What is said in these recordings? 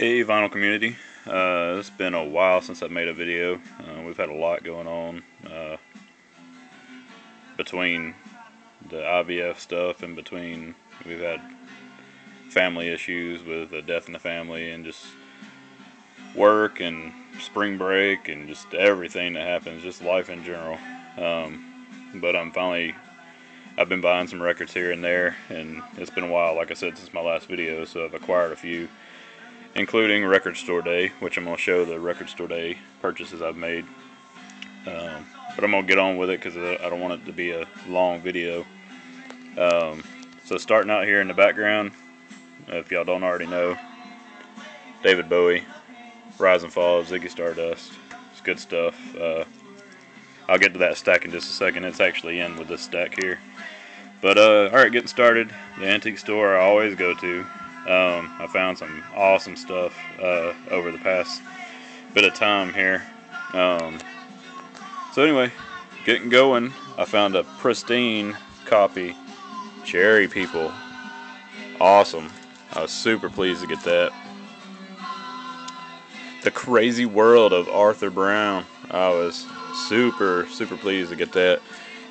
Hey, vinyl community. It's been a while since I've made a video. We've had a lot going on between the IVF stuff and between we've had family issues with a death in the family and just work and spring break and just everything that happens, just life in general. But I've been buying some records here and there, and it's been a while, like I said, since my last video, so I've acquired a few, including Record Store Day, which I'm going to show the Record Store Day purchases I've made. But I'm going to get on with it because I don't want it to be a long video. So starting out here in the background, if y'all don't already know, David Bowie, Rise and Fall of Ziggy Stardust. It's good stuff. I'll get to that stack in just a second. It's actually in with this stack here. But alright, getting started. The antique store I always go to. I found some awesome stuff over the past bit of time here. So anyway, getting going. I found a pristine copy. Cherry People. Awesome. I was super pleased to get that. The Crazy World of Arthur Brown. I was super pleased to get that.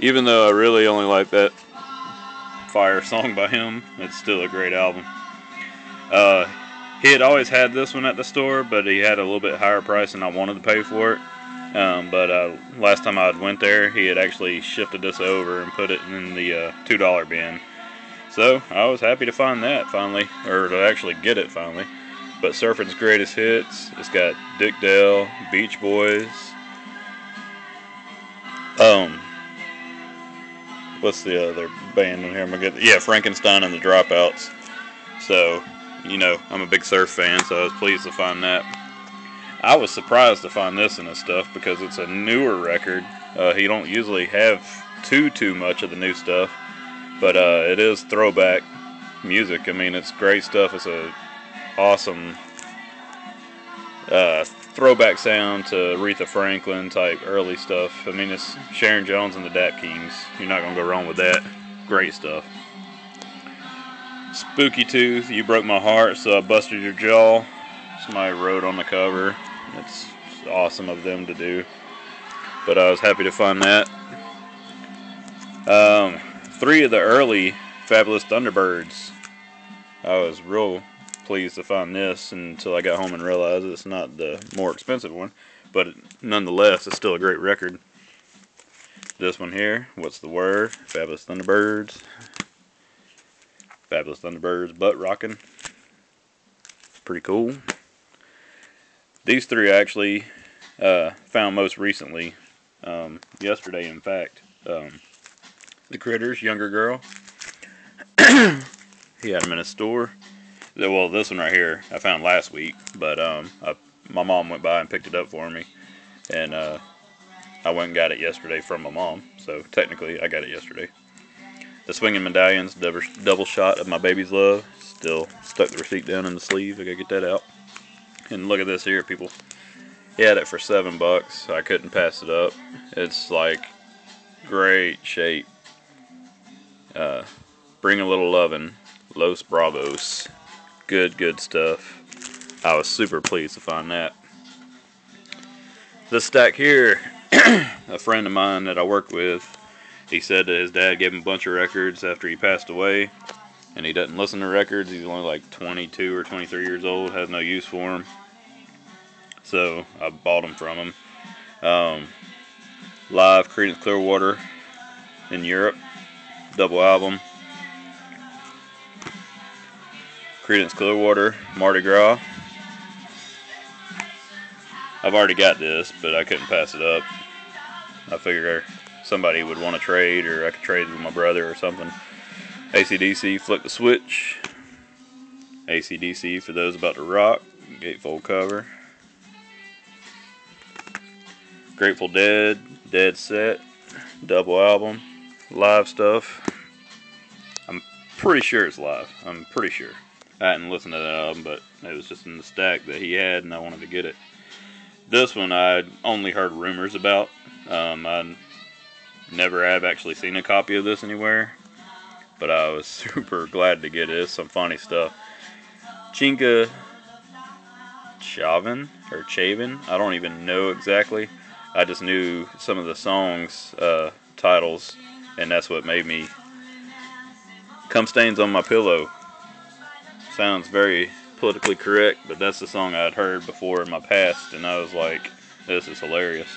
Even though I really only like that Fire song by him, it's still a great album. He had always had this one at the store, but he had a little bit higher price than I wanted to pay for it. But last time I went there, he had actually shifted this over and put it in the $2 bin. So I was happy to find that finally, or to actually get it finally. But Surfing's Greatest Hits, it's got Dick Dale, Beach Boys. What's the other band in here? Yeah, Frankenstein and the Dropouts. So, you know, I'm a big Surf fan, so I was pleased to find that. I was surprised to find this in his stuff because it's a newer record. He don't usually have too much of the new stuff, but it is throwback music. I mean, it's great stuff. It's a awesome throwback sound to Aretha Franklin type early stuff. I mean, it's Sharon Jones and the Dap Kings. You're not gonna go wrong with that. Great stuff. Spooky Tooth, You Broke My Heart, So I Busted Your Jaw. Somebody wrote on the cover. It's awesome of them to do. But I was happy to find that. 3 of the early Fabulous Thunderbirds. I was real pleased to find this until I got home and realized it's not the more expensive one. But nonetheless, it's still a great record. This one here, What's the Word? Fabulous Thunderbirds. Fabulous Thunderbirds, Butt Rockin'. Pretty cool. These 3 I actually found most recently, yesterday in fact. The Critters, Younger Girl. He had them in a store. Well, this one right here I found last week, but my mom went by and picked it up for me, and I went and got it yesterday from my mom, so technically I got it yesterday. The Swinging Medallions, double shot of My Baby's Love. Still stuck the receipt down in the sleeve. I gotta get that out. And look at this here, people. He had it for $7. I couldn't pass it up. It's like great shape. Bring a Little Lovin', Los Bravos. Good stuff. I was super pleased to find that. This stack here, a friend of mine that I work with, he said that his dad gave him a bunch of records after he passed away, and he doesn't listen to records. He's only like 22 or 23 years old, has no use for them. So I bought them from him. Live Creedence Clearwater in Europe, double album. Creedence Clearwater, Mardi Gras. I've already got this, but I couldn't pass it up. I figured somebody would want to trade, or I could trade with my brother or something. AC/DC, Flick the Switch. AC/DC for those about to rock. Gatefold cover. Grateful Dead, Dead Set, double album. Live stuff. I'm pretty sure it's live. I'm pretty sure. I hadn't listened to that album, but it was just in the stack that he had, and I wanted to get it. This one I'd only heard rumors about. I never have actually seen a copy of this anywhere, but I was super glad to get it. It's some funny stuff. Chinka Chavin or Chavin. I don't even know exactly. I just knew some of the songs titles, and that's what made me. Come Stains on My Pillow. Sounds very politically correct, but that's the song I'd heard before in my past, and I was like, this is hilarious.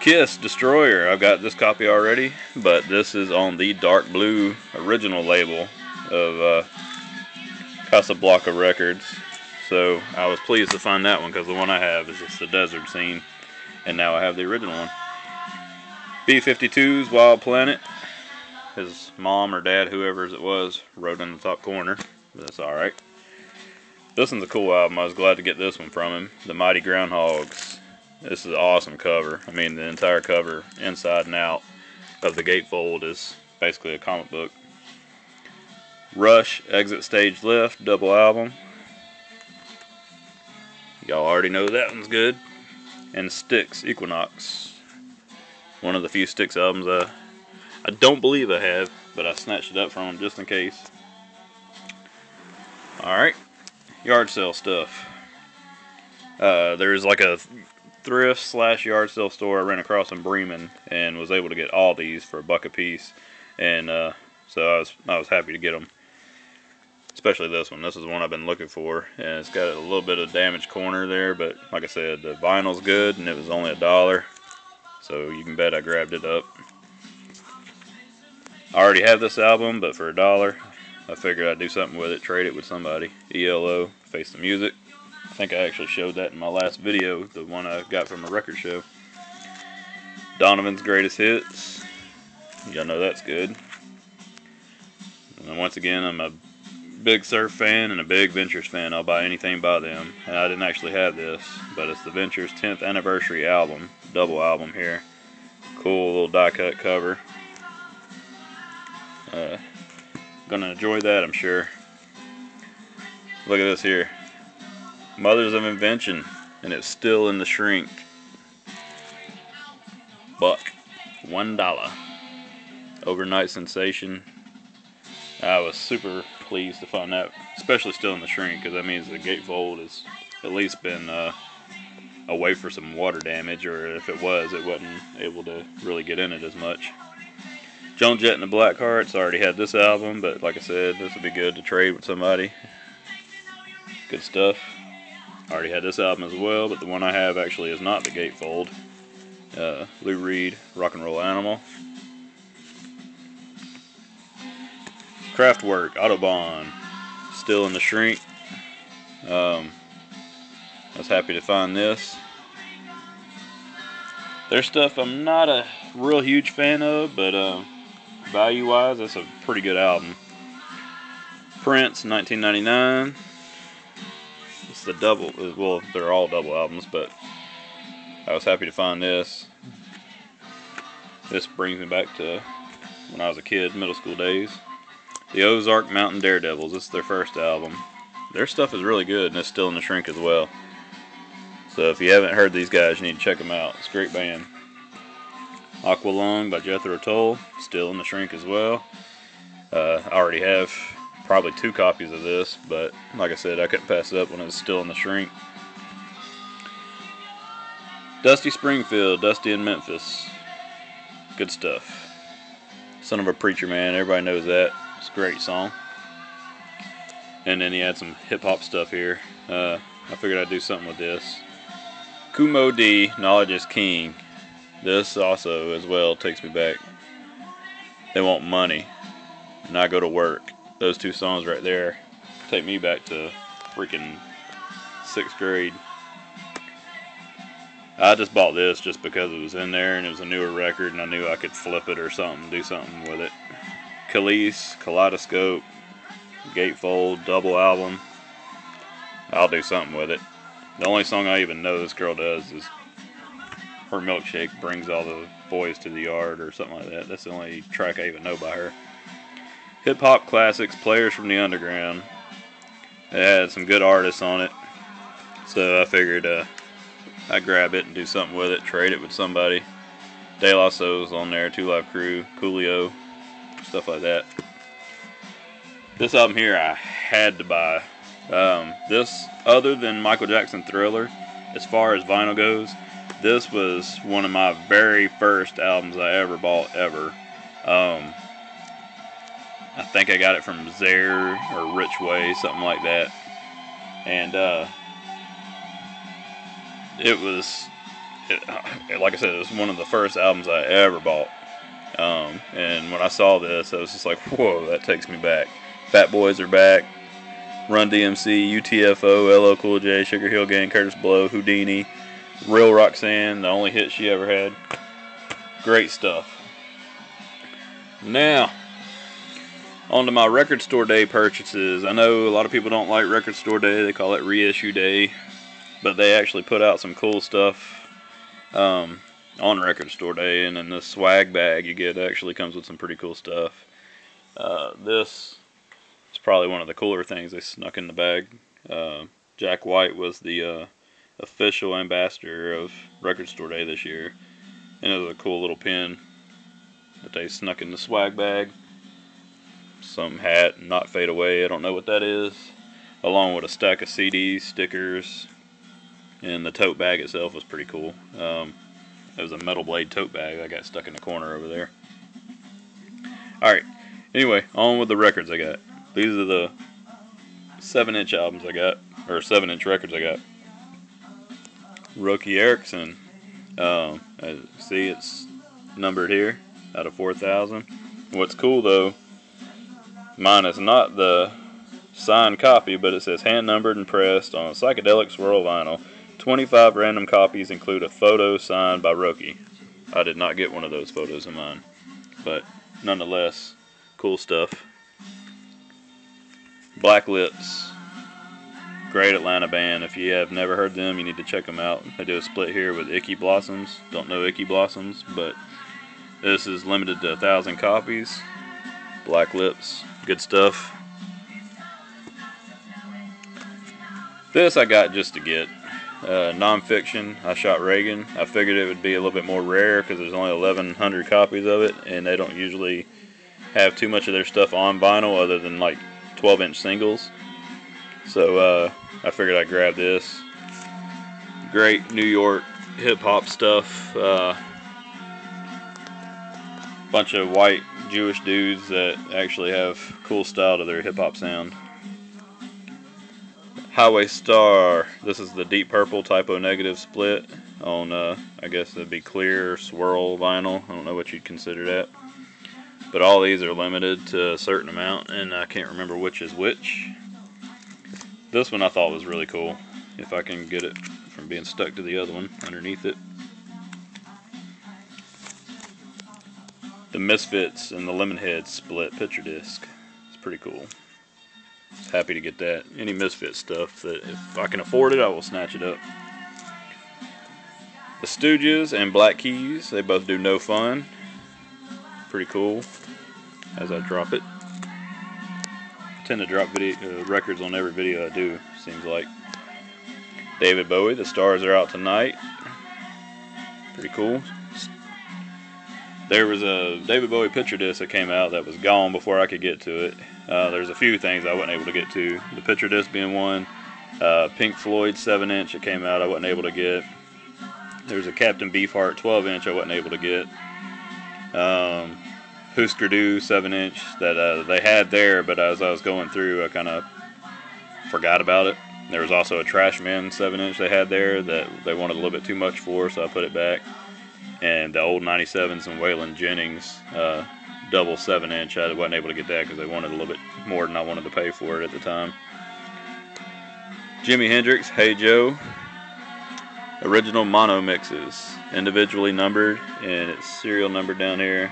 Kiss, Destroyer. I've got this copy already, but this is on the dark blue original label of Casablanca Records. So I was pleased to find that one, because the one I have is just the desert scene, and now I have the original one. B-52's Wild Planet. His mom or dad, whoever it was, wrote in the top corner, but that's alright. This one's a cool album. I was glad to get this one from him. The Mighty Groundhogs. This is an awesome cover. I mean, the entire cover, inside and out, of the gatefold is basically a comic book. Rush, Exit Stage Left, double album. Y'all already know that one's good. And Styx, Equinox. One of the few Styx albums I don't believe I have, but I snatched it up from him just in case. Alright, yard sale stuff. There's like a thrift / yard sale store I ran across in Bremen, and was able to get all these for $1 a piece, and so I was happy to get them. Especially this one. This is the one I've been looking for, and it's got a little bit of damaged corner there, but like I said, the vinyl's good, and it was only $1, so you can bet I grabbed it up. I already have this album, but for $1, I figured I'd do something with it, trade it with somebody. ELO, Face the Music. I think I actually showed that in my last video, the one I got from a record show. Donovan's Greatest Hits. Y'all know that's good. And once again, I'm a big Surf fan and a big Ventures fan. I'll buy anything by them. And I didn't actually have this, but it's the Ventures 10th anniversary album, double album here. Cool little die cut cover. Gonna enjoy that, I'm sure. Look at this here. Mothers of Invention, and it's still in the shrink. $1. Overnight Sensation. I was super pleased to find that, especially still in the shrink, because that means the gatefold has at least been away for some water damage, or if it wasn't able to really get in it as much. Joan Jett and the Blackhearts. I already had this album, but like I said, this would be good to trade with somebody. Good stuff. I already had this album as well, but the one I have actually is not the gatefold. Lou Reed, Rock and Roll Animal. Kraftwerk, Autobahn, still in the shrink. I was happy to find this. Their stuff I'm not a real huge fan of, but value-wise, that's a pretty good album. Prince, 1999. It's the double, well, they're all double albums, but I was happy to find this. This brings me back to when I was a kid, middle school days. The Ozark Mountain Daredevils. This is their first album. Their stuff is really good, and it's still in the shrink as well. So if you haven't heard these guys, you need to check them out. It's a great band. Aqualung by Jethro Tull, still in the shrink as well. I already have probably 2 copies of this, but like I said, I couldn't pass it up when it was still in the shrink. Dusty Springfield, Dusty in Memphis. Good stuff. Son of a Preacher Man, everybody knows that. It's a great song. And then he had some hip-hop stuff here. I figured I'd do something with this. Kumo D, Knowledge is King. This also, as well, takes me back. They Want Money, and I Go to Work. Those 2 songs right there take me back to freaking 6th grade. I just bought this just because it was in there and it was a newer record and I knew I could flip it or something, do something with it. Khalees, Kaleidoscope, gatefold, double album. I'll do something with it. The only song I even know this girl does is her Milkshake Brings All the Boys to the Yard or something like that. That's the only track I even know by her. Hip Hop Classics, Players from the Underground. It had some good artists on it, so I figured I'd grab it and do something with it, trade it with somebody. De La Soul's on there, 2 Live Crew, Coolio, stuff like that. This album here I had to buy This, other than Michael Jackson Thriller, as far as vinyl goes, this was one of my very first albums I ever bought ever. I think I got it from Zare or Rich Way, something like that. And like I said, it was one of the first albums I ever bought. And when I saw this, I was just like, whoa, that takes me back. Fat Boys are back. Run DMC, UTFO, LL Cool J, Sugar Hill Gang, Curtis Blow, Houdini, Real Roxanne, the only hit she ever had. Great stuff. Now, on to my record store day purchases. I know a lot of people don't like record store day. They call it reissue day. But they actually put out some cool stuff on record store day. And in the swag bag you get actually comes with some pretty cool stuff. This is probably one of the cooler things they snuck in the bag. Jack White was the official ambassador of record store day this year. And it was a cool little pin that they snuck in the swag bag. Some hat, Not Fade Away, I don't know what that is, along with a stack of CDs, stickers, and the tote bag itself was pretty cool. It was a metal blade tote bag that got stuck in the corner over there. Alright, anyway, on with the records I got. These are the 7-inch albums I got, or 7-inch records I got. Roky Erickson, see it's numbered here, out of 4,000. What's cool though, mine is not the signed copy, but it says hand numbered and pressed on a psychedelic swirl vinyl. 25 random copies include a photo signed by Roky. I did not get one of those photos of mine, but nonetheless, cool stuff. Black Lips, great Atlanta band. If you have never heard them, you need to check them out. They do a split here with Icky Blossoms. Don't know Icky Blossoms, but this is limited to 1,000 copies. Black Lips, good stuff. This I got just to get. Nonfiction, I Shot Reagan. I figured it would be a little bit more rare because there's only 1,100 copies of it, and they don't usually have too much of their stuff on vinyl other than like 12-inch singles. So I figured I'd grab this. Great New York hip-hop stuff. Bunch of white Jewish dudes that actually have cool style to their hip-hop sound. Highway Star. This is the Deep Purple Typo Negative split on, I guess it'd be clear swirl vinyl. I don't know what you'd consider that. But all these are limited to a certain amount, and I can't remember which is which. This one I thought was really cool, if I can get it from being stuck to the other one underneath it. The Misfits and the Lemonheads split picture disc. It's pretty cool. Happy to get that. Any Misfit stuff that if I can afford it, I will snatch it up. The Stooges and Black Keys, they both do No Fun. Pretty cool. As I drop it, I tend to drop records on every video I do, seems like. David Bowie, The Stars Are Out Tonight. Pretty cool. There was a David Bowie picture disc that came out that was gone before I could get to it. There's a few things I wasn't able to get to. The picture disc being one. Pink Floyd 7-inch that came out I wasn't able to get. There's a Capt Beefheart 12-inch I wasn't able to get. Husker Du 7-inch that they had there, but as I was going through I kind of forgot about it. There was also a Trashmen 7-inch they had there that they wanted a little bit too much for, so I put it back. And the old 97s and Waylon Jennings double 7-inch, I wasn't able to get that because they wanted a little bit more than I wanted to pay for it at the time. Jimi Hendrix, Hey Joe, original mono mixes, individually numbered, and it's serial numbered down here.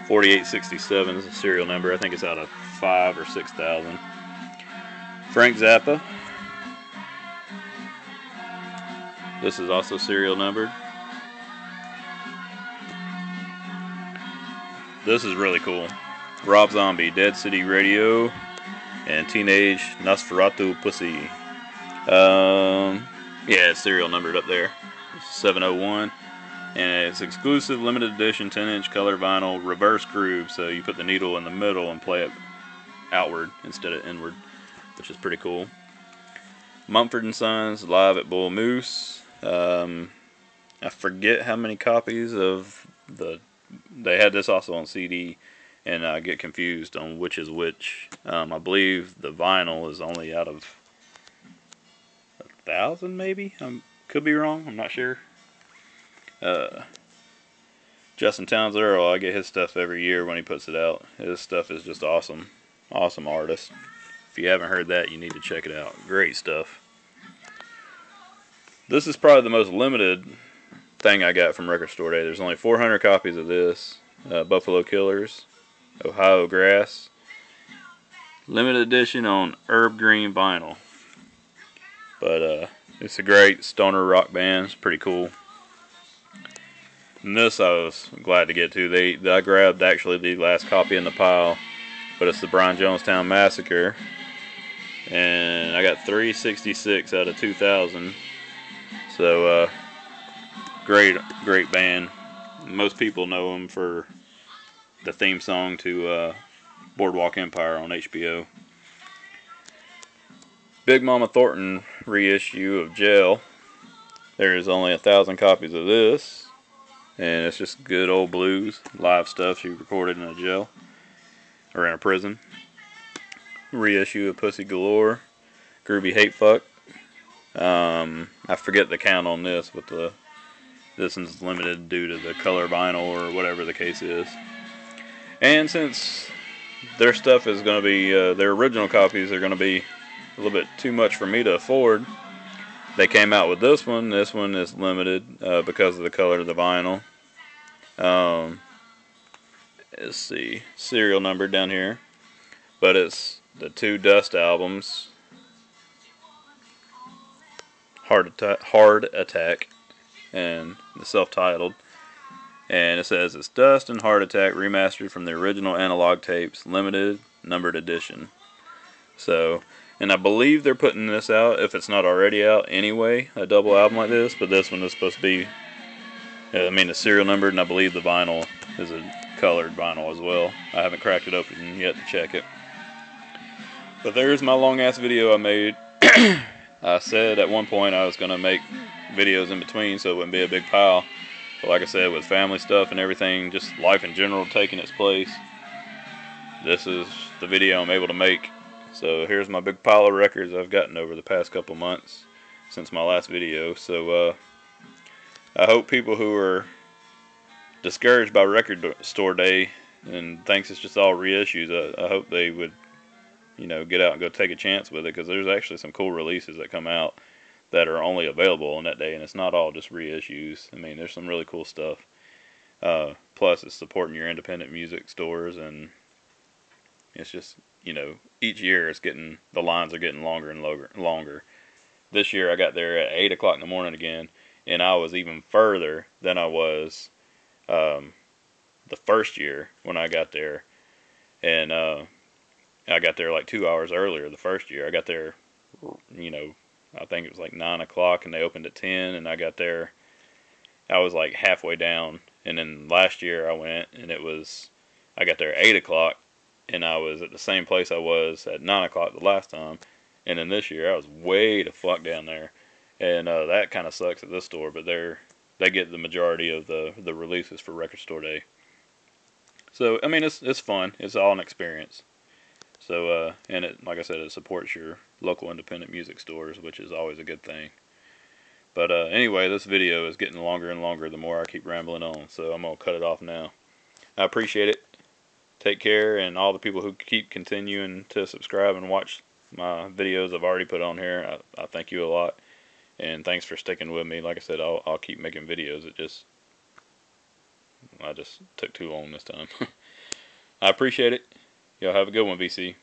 4867 is the serial number. I think it's out of 5,000 or 6,000. Frank Zappa. This is also serial numbered. This is really cool. Rob Zombie, Dead City Radio, and Teenage Nosferatu Pussy. Yeah, it's serial numbered up there. 701. And it's exclusive limited edition 10-inch color vinyl reverse groove, so you put the needle in the middle and play it outward instead of inward, which is pretty cool. Mumford Sons live at Bull Moose. I forget how many copies of they had this also on CD, and I get confused on which is which. I believe the vinyl is only out of 1,000, maybe. I could be wrong. I'm not sure. Justin Towns Earl, I get his stuff every year when he puts it out. His stuff is just awesome. Awesome artist. If you haven't heard that, you need to check it out. Great stuff. This is probably the most limited thing I got from Record Store Day. There's only 400 copies of this. Buffalo Killers, Ohio Grass. Limited edition on herb green vinyl. But it's a great stoner rock band. It's pretty cool. And this I was glad to get to. I grabbed actually the last copy in the pile, but it's the Brian Jonestown Massacre, and I got 366 out of 2,000. So great band. Most people know them for the theme song to Boardwalk Empire on HBO. Big Mama Thornton reissue of Jail. There's only 1,000 copies of this. And it's just good old blues, live stuff she recorded in a jail, or in a prison. Reissue of Pussy Galore, Groovy Hate Fuck. I forget the count on this, but this one's limited due to the color vinyl or whatever the case is. And since their stuff is going to be, their original copies are going to be a little bit too much for me to afford, they came out with this one. This one is limited because of the color of the vinyl. Let's see, serial number down here. But it's the two Dust albums, Heart Attack, and the self-titled. And it says it's Dust and Heart Attack remastered from the original analog tapes, limited numbered edition. So, and I believe they're putting this out, if it's not already out anyway, a double album like this, but this one is supposed to be, the serial numbered, and I believe the vinyl is a colored vinyl as well. I haven't cracked it open yet to check it. But there's my long-ass video I made. I said at one point I was going to make videos in between so it wouldn't be a big pile. But like I said, with family stuff and everything, just life in general taking its place, this is the video I'm able to make. So here's my big pile of records I've gotten over the past couple months since my last video. So I hope people who are discouraged by Record Store Day and thinks it's just all reissues, I hope they would, get out and go take a chance with it, because there's actually some cool releases that come out that are only available on that day, and it's not all just reissues. There's some really cool stuff. Plus, it's supporting your independent music stores, and it's just, each year the lines are getting longer and longer. This year I got there at 8 o'clock in the morning again, and I was even further than I was the first year when I got there. And I got there like 2 hours earlier the first year. I got there, I think it was like 9 o'clock, and they opened at 10, and I got there, I was like halfway down. And then last year I went, and I got there at 8 o'clock, and I was at the same place I was at 9 o'clock the last time. And then this year I was way the fuck down there. And that kind of sucks at this store, but they get the majority of the releases for Record Store Day. So, it's fun. It's all an experience. So, and it, like I said, it supports your local independent music stores, which is always a good thing. But anyway, this video is getting longer and longer the more I keep rambling on, so I'm going to cut it off now. I appreciate it. Take care, and all the people who keep continuing to subscribe and watch my videos I've already put on here, I thank you a lot. And thanks for sticking with me. Like I said, I'll keep making videos. I just took too long this time. I appreciate it. Y'all have a good one, BC.